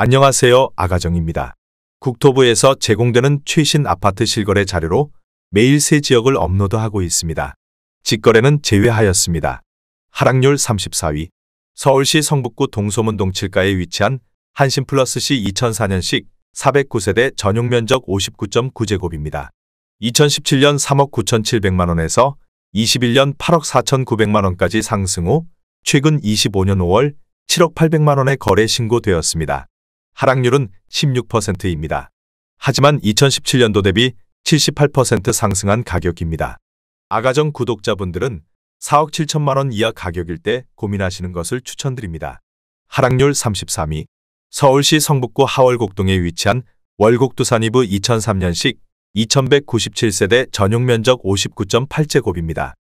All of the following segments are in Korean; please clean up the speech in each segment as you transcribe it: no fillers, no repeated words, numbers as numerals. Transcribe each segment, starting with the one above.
안녕하세요. 아가정입니다. 국토부에서 제공되는 최신 아파트 실거래 자료로 매일 새 지역을 업로드하고 있습니다. 직거래는 제외하였습니다. 하락률 34위. 서울시 성북구 동소문동 7가에 위치한 한신플러스시 2004년식 409세대 전용면적 59.9제곱입니다. 2017년 3억 9,700만원에서 21년 8억 4,900만원까지 상승 후 최근 25년 5월 7억 800만원에 거래 신고되었습니다. 하락률은 16%입니다. 하지만 2017년도 대비 78% 상승한 가격입니다. 아가정 구독자분들은 4억 7천만원 이하 가격일 때 고민하시는 것을 추천드립니다. 하락률 33위. 서울시 성북구 하월곡동에 위치한 월곡두산이브 2003년식 2197세대 전용면적 59.8제곱입니다.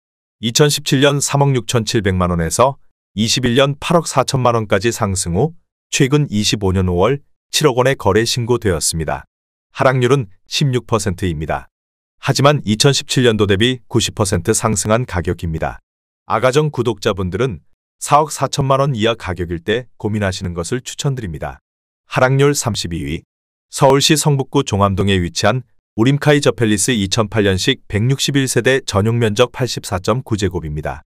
2017년 3억 6,700만원에서 21년 8억 4천만원까지 상승 후 최근 25년 5월 7억 원에 거래 신고되었습니다. 하락률은 16%입니다. 하지만 2017년도 대비 90% 상승한 가격입니다. 아가정 구독자분들은 4억 4천만 원 이하 가격일 때 고민하시는 것을 추천드립니다. 하락률 32위. 서울시 성북구 종암동에 위치한 우림카이 저팰리스 2008년식 161세대 전용면적 84.9제곱입니다.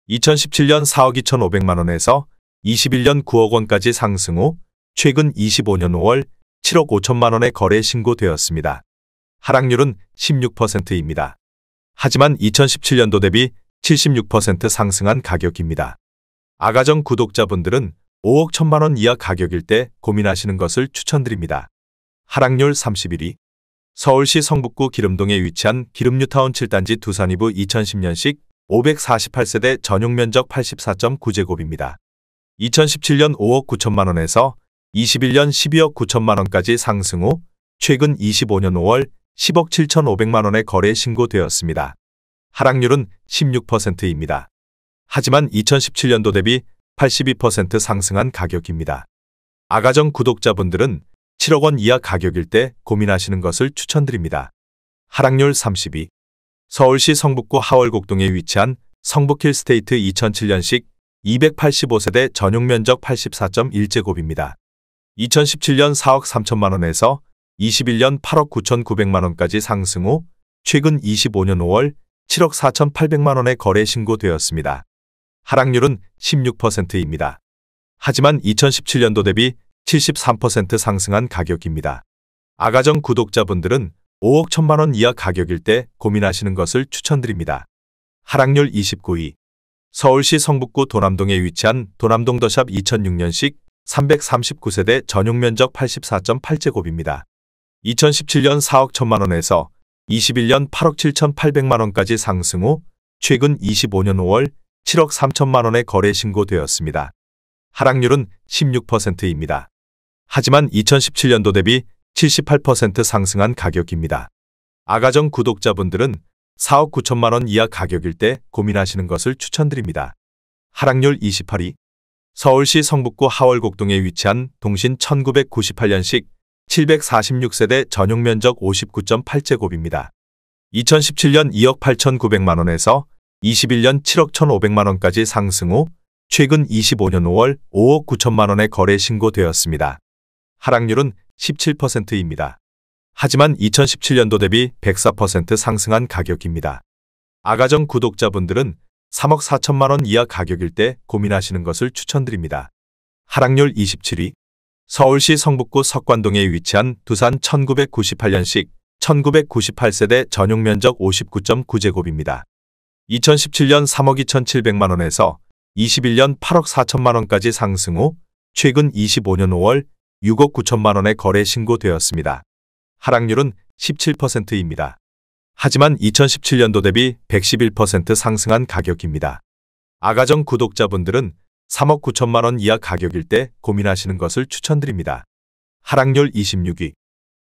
2017년 4억 2,500만 원에서 21년 9억 원까지 상승 후 최근 25년 5월 7억 5천만 원에 거래 신고되었습니다. 하락률은 16%입니다. 하지만 2017년도 대비 76% 상승한 가격입니다. 아가정 구독자분들은 5억 1천만 원 이하 가격일 때 고민하시는 것을 추천드립니다. 하락률 31위. 서울시 성북구 기름동에 위치한 기름뉴타운 7단지 두산이브 2010년식 548세대 전용면적 84.9제곱입니다. 2017년 5억 9천만 원에서 21년 12억 9천만 원까지 상승 후 최근 25년 5월 10억 7,500만 원에 거래 신고되었습니다. 하락률은 16%입니다. 하지만 2017년도 대비 82% 상승한 가격입니다. 아가정 구독자분들은 7억 원 이하 가격일 때 고민하시는 것을 추천드립니다. 하락률 30위. 서울시 성북구 하월곡동에 위치한 성북힐스테이트 2007년식 285세대 전용면적 84.1제곱입니다. 2017년 4억 3천만 원에서 21년 8억 9,900만 원까지 상승 후 최근 25년 5월 7억 4,800만 원에 거래 신고되었습니다. 하락률은 16%입니다. 하지만 2017년도 대비 73% 상승한 가격입니다. 아가정 구독자분들은 5억 1천만 원 이하 가격일 때 고민하시는 것을 추천드립니다. 하락률 29위. 서울시 성북구 도남동에 위치한 도남동 더샵 2006년식 339세대 전용면적 84.8제곱입니다. 2017년 4억 1천만 원에서 21년 8억 7,800만 원까지 상승 후 최근 25년 5월 7억 3천만 원에 거래 신고되었습니다. 하락률은 16%입니다. 하지만 2017년도 대비 78% 상승한 가격입니다. 아가정 구독자분들은 4억 9천만 원 이하 가격일 때 고민하시는 것을 추천드립니다. 하락률 28위. 서울시 성북구 하월곡동에 위치한 동신 1998년식 746세대 전용면적 59.8제곱입니다. 2017년 2억 8,900만 원에서 21년 7억 1,500만 원까지 상승 후 최근 25년 5월 5억 9천만 원에 거래 신고되었습니다. 하락률은 17%입니다. 하지만 2017년도 대비 104% 상승한 가격입니다. 아가정 구독자분들은 3억 4천만 원 이하 가격일 때 고민하시는 것을 추천드립니다. 하락률 27위. 서울시 성북구 석관동에 위치한 두산 1998년식 1998세대 전용면적 59.9제곱입니다. 2017년 3억 2,700만 원에서 21년 8억 4천만 원까지 상승 후 최근 25년 5월 6억 9천만 원에 거래 신고되었습니다. 하락률은 17%입니다. 하지만 2017년도 대비 111% 상승한 가격입니다. 아가정 구독자분들은 3억 9천만 원 이하 가격일 때 고민하시는 것을 추천드립니다. 하락률 26위.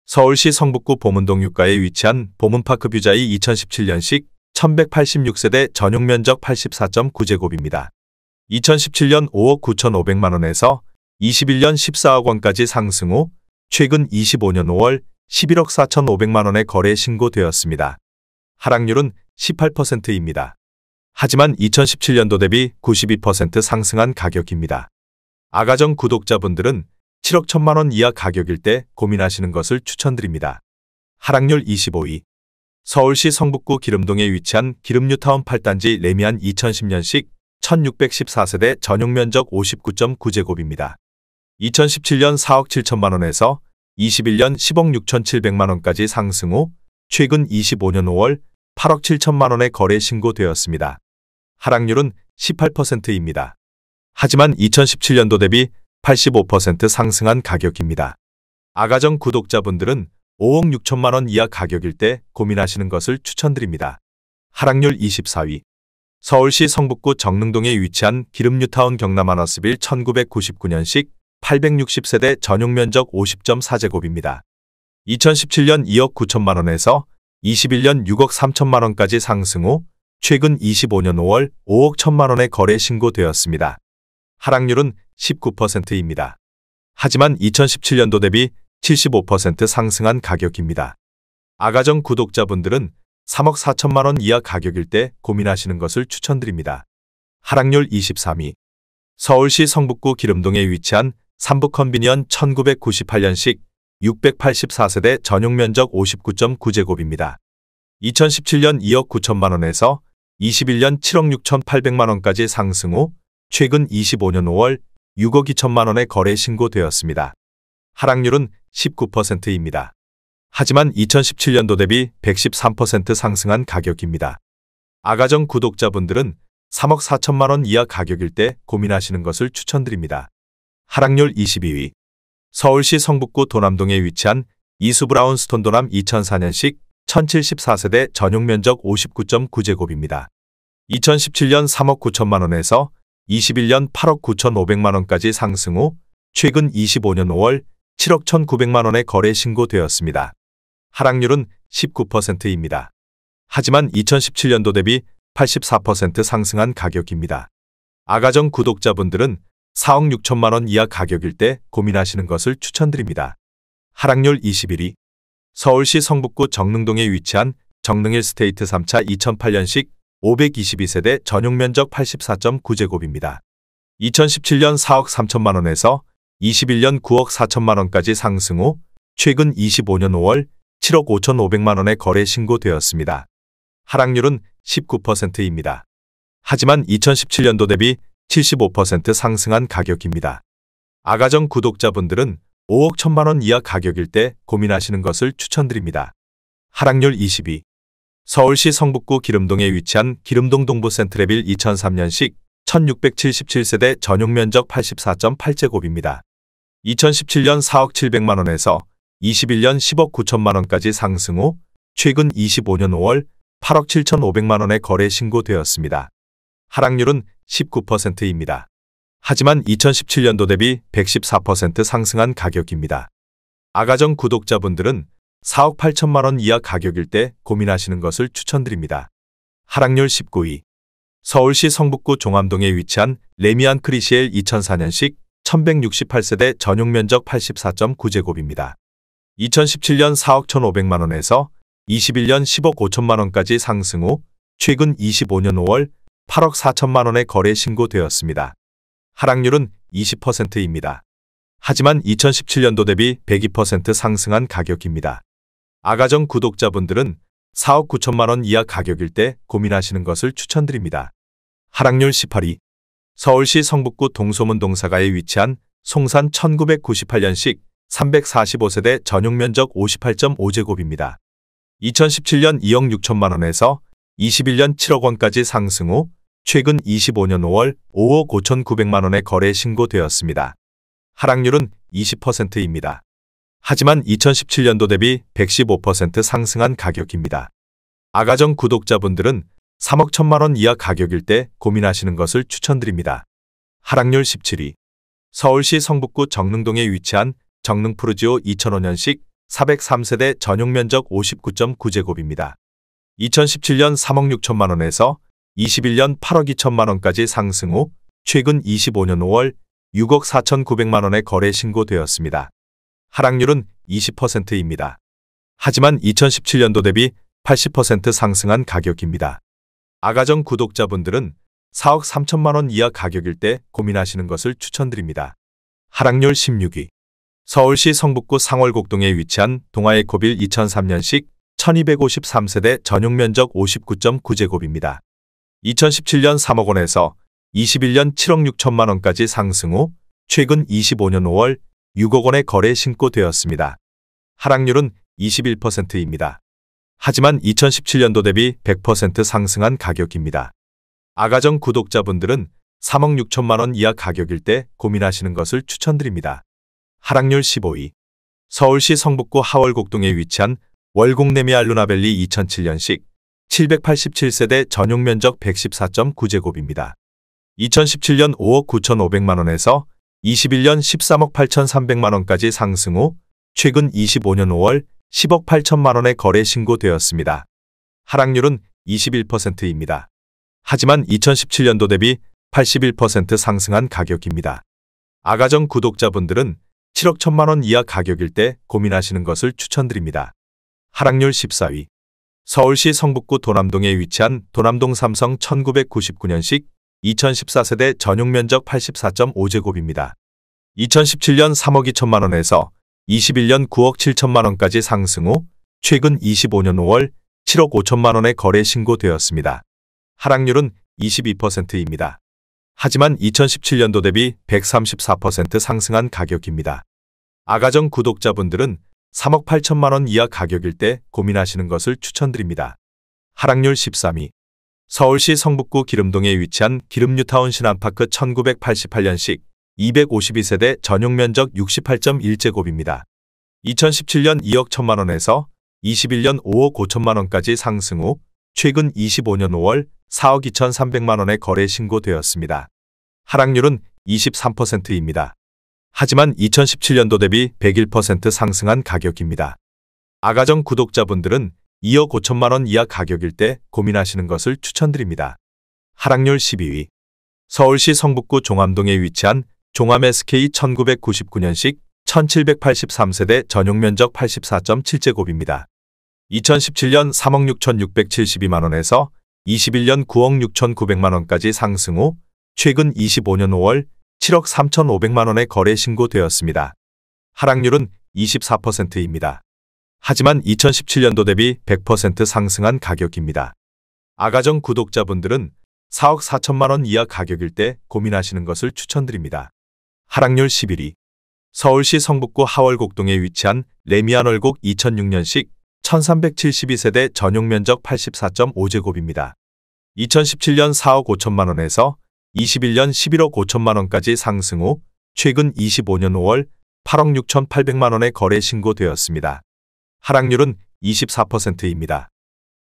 서울시 성북구 보문동 6가에 위치한 보문파크 뷰자이 2017년식 1186세대 전용면적 84.9제곱입니다. 2017년 5억 9,500만 원에서 21년 14억 원까지 상승 후 최근 25년 5월 11억 4,500만 원에 거래 신고되었습니다. 하락률은 18%입니다. 하지만 2017년도 대비 92% 상승한 가격입니다. 아가정 구독자분들은 7억 1천만 원 이하 가격일 때 고민하시는 것을 추천드립니다. 하락률 25위. 서울시 성북구 기름동에 위치한 기름뉴타운 8단지 레미안 2010년식 1614세대 전용 면적 59.9제곱입니다. 2017년 4억 7천만 원에서 21년 10억 6천7백만 원까지 상승 후 최근 25년 5월 8억 7천만 원에 거래 신고되었습니다. 하락률은 18%입니다. 하지만 2017년도 대비 85% 상승한 가격입니다. 아가정 구독자분들은 5억 6천만 원 이하 가격일 때 고민하시는 것을 추천드립니다. 하락률 24위. 서울시 성북구 정릉동에 위치한 기름뉴타운 경남하너스빌 1999년식 860세대 전용 면적 50.4제곱입니다. 2017년 2억 9천만 원에서 21년 6억 3천만 원까지 상승 후 최근 25년 5월 5억 1천만 원에 거래 신고되었습니다. 하락률은 19%입니다. 하지만 2017년도 대비 75% 상승한 가격입니다. 아가정 구독자분들은 3억 4천만 원 이하 가격일 때 고민하시는 것을 추천드립니다. 하락률 23위. 서울시 성북구 기름동에 위치한 삼북컨비니언 1998년식 684세대 전용 면적 59.9제곱입니다. 2017년 2억 9천만 원에서 21년 7억 6천8백만 원까지 상승 후 최근 25년 5월 6억 2천만 원에 거래 신고되었습니다. 하락률은 19%입니다. 하지만 2017년도 대비 113% 상승한 가격입니다. 아가정 구독자분들은 3억 4천만 원 이하 가격일 때 고민하시는 것을 추천드립니다. 하락률 22위. 서울시 성북구 도남동에 위치한 이수브라운스톤 도남 2004년식 1074세대 전용 면적 59.9제곱입니다. 2017년 3억 9천만 원에서 21년 8억 9천5백만 원까지 상승 후 최근 25년 5월 7억 1,900만 원에 거래 신고되었습니다. 하락률은 19%입니다. 하지만 2017년도 대비 84% 상승한 가격입니다. 아가정 구독자분들은 4억 6천만 원 이하 가격일 때 고민하시는 것을 추천드립니다. 하락률 21위. 서울시 성북구 정릉동에 위치한 정릉힐스테이트 3차 2008년식 522세대 전용 면적 84.9제곱입니다. 2017년 4억 3천만 원에서 21년 9억 4천만 원까지 상승 후 최근 25년 5월 7억 5천5백만 원에 거래 신고되었습니다. 하락률은 19%입니다. 하지만 2017년도 대비 75% 상승한 가격입니다. 아가정 구독자분들은 5억 1천만 원 이하 가격일 때 고민하시는 것을 추천드립니다. 하락률 22. 서울시 성북구 기름동에 위치한 기름동 동부 센트레빌 2003년식 1677세대 전용 면적 84.8제곱입니다. 2017년 4억 7백만 원에서 21년 10억 9천만 원까지 상승 후 최근 25년 5월 8억 7천5백만 원에 거래 신고되었습니다. 하락률은 19%입니다. 하지만 2017년도 대비 114% 상승한 가격입니다. 아가정 구독자분들은 4억 8천만 원 이하 가격일 때 고민하시는 것을 추천드립니다. 하락률 19위. 서울시 성북구 종암동에 위치한 레미안 크리시엘 2004년식 1168세대 전용 면적 84.9제곱입니다. 2017년 4억 1,500만 원에서 21년 10억 5천만 원까지 상승 후 최근 25년 5월 8억 4천만 원에 거래 신고되었습니다. 하락률은 20%입니다. 하지만 2017년도 대비 102% 상승한 가격입니다. 아가정 구독자분들은 4억 9천만 원 이하 가격일 때 고민하시는 것을 추천드립니다. 하락률 18위. 서울시 성북구 동소문 동사가에 위치한 송산 1998년식 345세대 전용 면적 58.5제곱입니다. 2017년 2억 6천만 원에서 21년 7억 원까지 상승 후 최근 25년 5월 5억 5천9백만 원에 거래 신고되었습니다. 하락률은 20%입니다. 하지만 2017년도 대비 115% 상승한 가격입니다. 아가정 구독자분들은 3억 1천만 원 이하 가격일 때 고민하시는 것을 추천드립니다. 하락률 17위. 서울시 성북구 정릉동에 위치한 정릉푸르지오 2005년식 403세대 전용 면적 59.9제곱입니다. 2017년 3억 6천만 원에서 21년 8억 2천만 원까지 상승 후 최근 25년 5월 6억 4천9백만 원에 거래 신고되었습니다. 하락률은 20%입니다. 하지만 2017년도 대비 80% 상승한 가격입니다. 아가정 구독자분들은 4억 3천만 원 이하 가격일 때 고민하시는 것을 추천드립니다. 하락률 16위. 서울시 성북구 상월곡동에 위치한 동아에코빌 2003년식 1253세대 전용 면적 59.9제곱입니다. 2017년 3억 원에서 21년 7억 6천만 원까지 상승 후 최근 25년 5월 6억 원의 거래 신고되었습니다. 하락률은 21%입니다. 하지만 2017년도 대비 100% 상승한 가격입니다. 아가정 구독자분들은 3억 6천만 원 이하 가격일 때 고민하시는 것을 추천드립니다. 하락률 15위. 서울시 성북구 하월곡동에 위치한 월곡레미안 루나밸리 2007년식 787세대 전용 면적 114.9제곱입니다. 2017년 5억 9,500만 원에서 21년 13억 8,300만 원까지 상승 후 최근 25년 5월 10억 8천만 원의 거래 신고되었습니다. 하락률은 21%입니다. 하지만 2017년도 대비 81% 상승한 가격입니다. 아가정 구독자분들은 7억 1천만 원 이하 가격일 때 고민하시는 것을 추천드립니다. 하락률 14위. 서울시 성북구 도남동에 위치한 도남동 삼성 1999년식 2014세대 전용 면적 84.5제곱입니다. 2017년 3억 2천만 원에서 21년 9억 7천만 원까지 상승 후 최근 25년 5월 7억 5천만 원의 거래 신고되었습니다. 하락률은 22%입니다. 하지만 2017년도 대비 134% 상승한 가격입니다. 아가정 구독자분들은 3억 8천만 원 이하 가격일 때 고민하시는 것을 추천드립니다. 하락률 13위. 서울시 성북구 기름동에 위치한 기름뉴타운 신안파크 1988년식 252세대 전용 면적 68.1제곱입니다. 2017년 2억 1천만 원에서 21년 5억 5천만 원까지 상승 후 최근 25년 5월 4억 2,300만 원의 거래 신고되었습니다. 하락률은 23%입니다. 하지만 2017년도 대비 101% 상승한 가격입니다. 아가정 구독자분들은 2억 5천만 원 이하 가격일 때 고민하시는 것을 추천드립니다. 하락률 12위. 서울시 성북구 종암동에 위치한 종암 SK 1999년식 1783세대 전용 면적 84.7제곱입니다. 2017년 3억 6,672만 원에서 21년 9억 6,900만 원까지 상승 후 최근 25년 5월 7억 3,500만 원의 거래 신고되었습니다. 하락률은 24%입니다. 하지만 2017년도 대비 100% 상승한 가격입니다. 아가정 구독자분들은 4억 4천만 원 이하 가격일 때 고민하시는 것을 추천드립니다. 하락률 11위. 서울시 성북구 하월곡동에 위치한 레미안 월곡 2006년식 1372세대 전용 면적 84.5제곱입니다. 2017년 4억 5천만 원에서 21년 11억 5천만 원까지 상승 후 최근 25년 5월 8억 6,800만 원의 거래 신고되었습니다. 하락률은 24%입니다.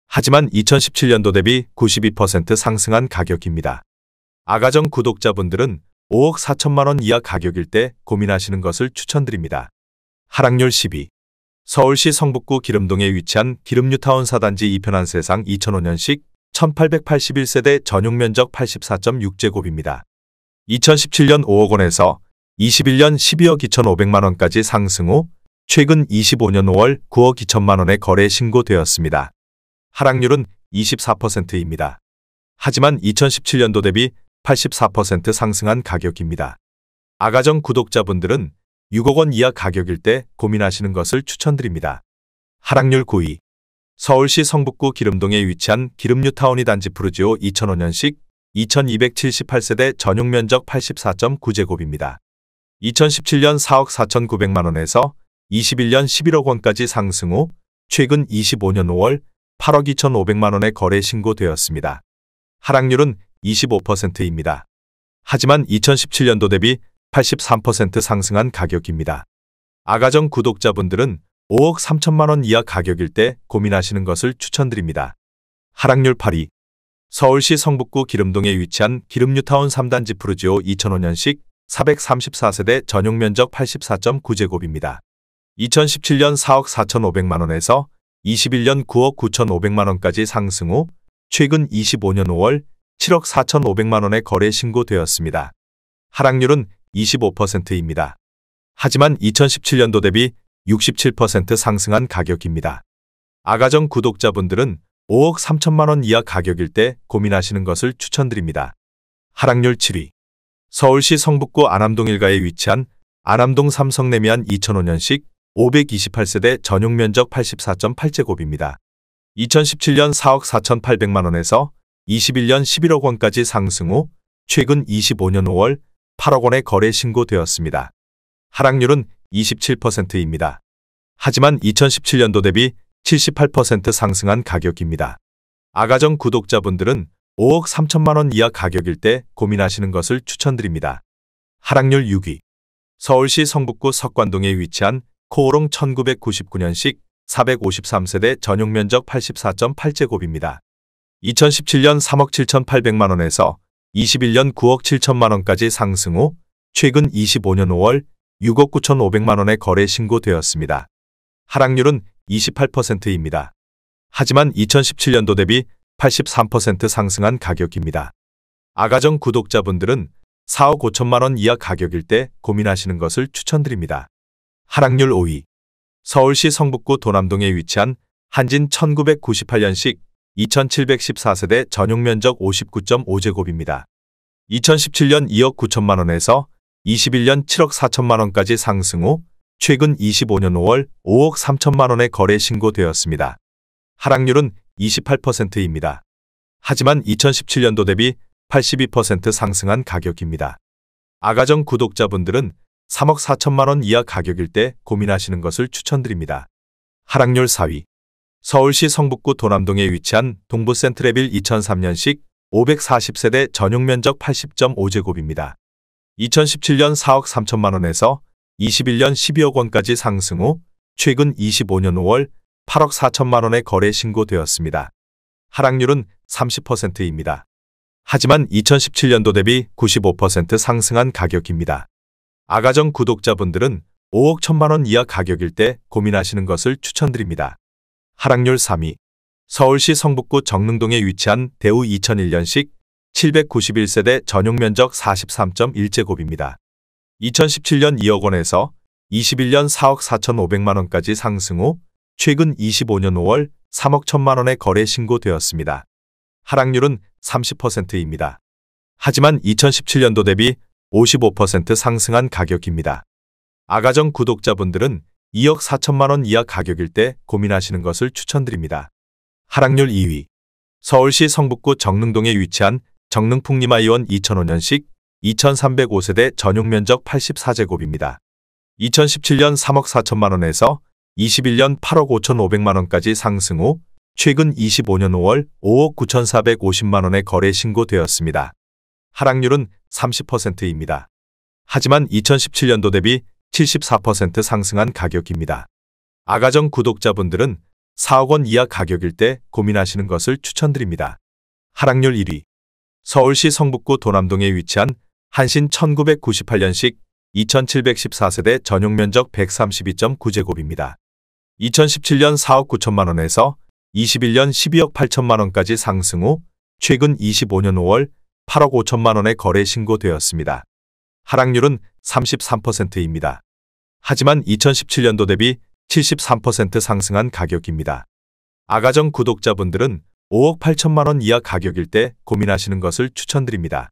하지만 2017년도 대비 92% 상승한 가격입니다. 아가정 구독자분들은 5억 4천만 원 이하 가격일 때 고민하시는 것을 추천드립니다. 하락률 10위. 서울시 성북구 기름동에 위치한 기름뉴타운 4단지 2편한 세상 2005년식 1881세대 전용 면적 84.6제곱입니다. 2017년 5억 원에서 21년 12억 2,500만 원까지 상승 후 최근 25년 5월 9억 2천만 원의 거래 신고되었습니다. 하락률은 24%입니다. 하지만 2017년도 대비 84% 상승한 가격입니다. 아가정 구독자분들은 6억 원 이하 가격일 때 고민하시는 것을 추천드립니다. 하락률 9위. 서울시 성북구 기름동에 위치한 기름뉴타운 단지 푸르지오 2005년식 2278세대 전용 면적 84.9제곱입니다. 2017년 4억 4,900만 원에서 21년 11억 원까지 상승 후 최근 25년 5월 8억 2,500만 원의 거래 신고되었습니다. 하락률은 25%입니다. 하지만 2017년도 대비 83% 상승한 가격입니다. 아가정 구독자분들은 5억 3천만 원 이하 가격일 때 고민하시는 것을 추천드립니다. 하락률 8위. 서울시 성북구 기름동에 위치한 기름뉴타운 3단지 푸르지오 2005년식 434세대 전용 면적 84.9제곱입니다. 2017년 4억 4,500만 원에서 21년 9억 9,500만 원까지 상승 후 최근 25년 5월 7억 4,500만 원의 거래 신고되었습니다. 하락률은 25%입니다. 하지만 2017년도 대비 67% 상승한 가격입니다. 아가정 구독자분들은 5억 3천만 원 이하 가격일 때 고민하시는 것을 추천드립니다. 하락률 7위. 서울시 성북구 안암동 일가에 위치한 안암동 삼성 레미안 2005년식 528세대 전용 면적 84.8제곱입니다. 2017년 4억 4,800만 원에서 21년 11억 원까지 상승 후 최근 25년 5월 8억 원에 거래 신고되었습니다. 하락률은 27%입니다. 하지만 2017년도 대비 78% 상승한 가격입니다. 아가정 구독자분들은 5억 3천만 원 이하 가격일 때 고민하시는 것을 추천드립니다. 하락률 6위. 서울시 성북구 석관동에 위치한 코오롱 1999년식 453세대 전용 면적 84.8제곱입니다. 2017년 3억 7,800만 원에서 21년 9억 7천만 원까지 상승 후 최근 25년 5월 6억 9,500만 원에 거래 신고되었습니다. 하락률은 28%입니다. 하지만 2017년도 대비 83% 상승한 가격입니다. 아가정 구독자분들은 4억 5천만 원 이하 가격일 때 고민하시는 것을 추천드립니다. 하락률 5위. 서울시 성북구 도남동에 위치한 한진 1998년식 2714세대 전용 면적 59.5제곱입니다. 2017년 2억 9천만 원에서 21년 7억 4천만 원까지 상승 후 최근 25년 5월 5억 3천만 원에 거래 신고되었습니다. 하락률은 28%입니다. 하지만 2017년도 대비 82% 상승한 가격입니다. 아가정 구독자분들은 3억 4천만 원 이하 가격일 때 고민하시는 것을 추천드립니다. 하락률 4위. 서울시 성북구 도남동에 위치한 동부센트레빌 2003년식 540세대 전용 면적 80.5제곱입니다. 2017년 4억 3천만 원에서 21년 12억 원까지 상승 후 최근 25년 5월 8억 4천만 원에 거래 신고되었습니다. 하락률은 30%입니다. 하지만 2017년도 대비 95% 상승한 가격입니다. 아가정 구독자분들은 5억 1천만 원 이하 가격일 때 고민하시는 것을 추천드립니다. 하락률 3위. 서울시 성북구 정릉동에 위치한 대우 2001년식 791세대 전용 면적 43.1제곱입니다. 2017년 2억 원에서 21년 4억 4,500만 원까지 상승 후 최근 25년 5월 3억 1천만 원에 거래 신고되었습니다. 하락률은 30%입니다. 하지만 2017년도 대비 55% 상승한 가격입니다. 아가정 구독자분들은 2억 4천만 원 이하 가격일 때 고민하시는 것을 추천드립니다. 하락률 2위. 서울시 성북구 정릉동에 위치한 정릉풍림아이원 2005년식 2305세대 전용 면적 84제곱입니다. 2017년 3억 4천만 원에서 21년 8억 5,500만 원까지 상승 후 최근 25년 5월 5억 9,450만 원에 거래 신고되었습니다. 하락률은 30%입니다. 하지만 2017년도 대비 74% 상승한 가격입니다. 아가정 구독자분들은 4억 원 이하 가격일 때 고민하시는 것을 추천드립니다. 하락률 1위. 서울시 성북구 도남동에 위치한 한신 1998년식 2714세대 전용 면적 132.9제곱입니다. 2017년 4억 9천만 원에서 21년 12억 8천만 원까지 상승 후 최근 25년 5월 8억 5천만 원에 거래 신고되었습니다. 하락률은 33%입니다. 하지만 2017년도 대비 73% 상승한 가격입니다. 아가정 구독자분들은 5억 8천만 원 이하 가격일 때 고민하시는 것을 추천드립니다.